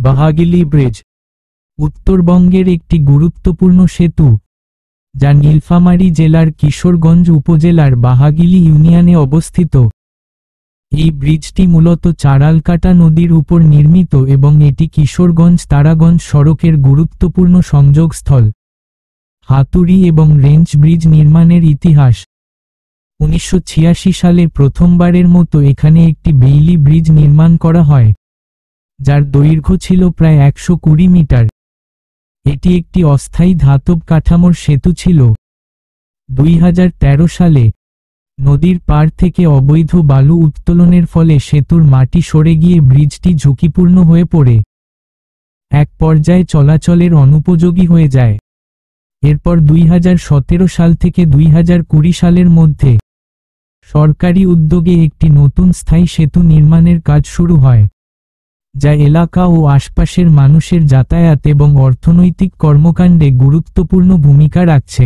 বাহাগিলি bridge উত্তরবঙ্গের একটি গুরুত্বপূর্ণ সেতু, যা নীলফামারী জেলার কিশোরগঞ্জ উপজেলার বাহাগিলি ইউনিয়নে অবস্থিত। এই ব্রিজটি মূলত চারালকাটা নদীর উপর নির্মিত এবং এটি কিশোরগঞ্জ-তারাগঞ্জ সড়কের গুরুত্বপূর্ণ সংযোগস্থল। হাতুড়ি এবং রেঞ্চ ব্রিজ নির্মাণের ইতিহাস: 1986 সালে প্রথমবারের মতো এখানে একটি বেইলি ব্রিজ নির্মাণ করা হয়, যার দৈর্ঘ্য ছিল প্রায় 120 মিটার। এটি একটি অস্থায়ী ধাতব কাঠামোর সেতু ছিল। 2013 সালে নদীর পাড় থেকে অবৈধ বালু উত্তোলনের ফলে সেতুর মাটি সরে গিয়ে ব্রিজটি ঝুঁকিপূর্ণ হয়ে পড়ে এক পর্যায়ে চলাচলের অনুপযোগী হয়ে যায়। এরপর 2017 সাল থেকে 2020 সালের মধ্যে সরকারি উদ্যোগে একটি নতুন স্থায়ী সেতু নির্মাণের কাজ শুরু হয়, যা এলাকা ও আশপাশের মানুষের যাতায়াত এবং অর্থনৈতিক কর্মকাণ্ডে গুরুত্বপূর্ণ ভূমিকা রাখছে।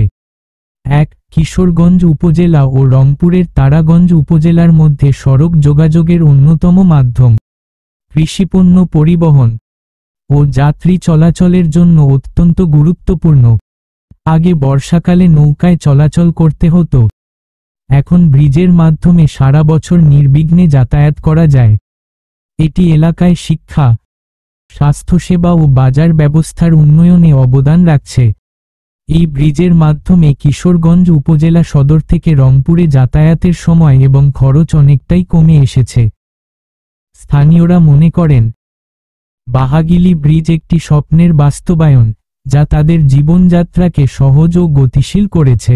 কিশোরগঞ্জ উপজেলা ও রংপুরের তারাগঞ্জ উপজেলার মধ্যে সড়ক যোগাযোগের অন্যতম মাধ্যম। কৃষিপণ্য পরিবহন ও যাত্রী চলাচলের জন্য অত্যন্ত গুরুত্বপূর্ণ। আগে বর্ষাকালে নৌকায় চলাচল করতে হতো, এখন ব্রিজের মাধ্যমে সারা বছর নির্বিঘ্নে যাতায়াত করা যায়। এটি এলাকায় শিক্ষা, স্বাস্থ্যসেবা ও বাজার ব্যবস্থার উন্নয়নে অবদান রাখছে। এই ব্রিজের মাধ্যমে কিশোরগঞ্জ উপজেলা সদর থেকে রংপুরে যাতায়াতের সময় এবং খরচ অনেকটাই কমে এসেছে। স্থানীয়রা মনে করেন, বাহাগিলি ব্রিজ একটি স্বপ্নের বাস্তবায়ন, যা তাদের জীবনযাত্রাকে সহজ ও গতিশীল করেছে।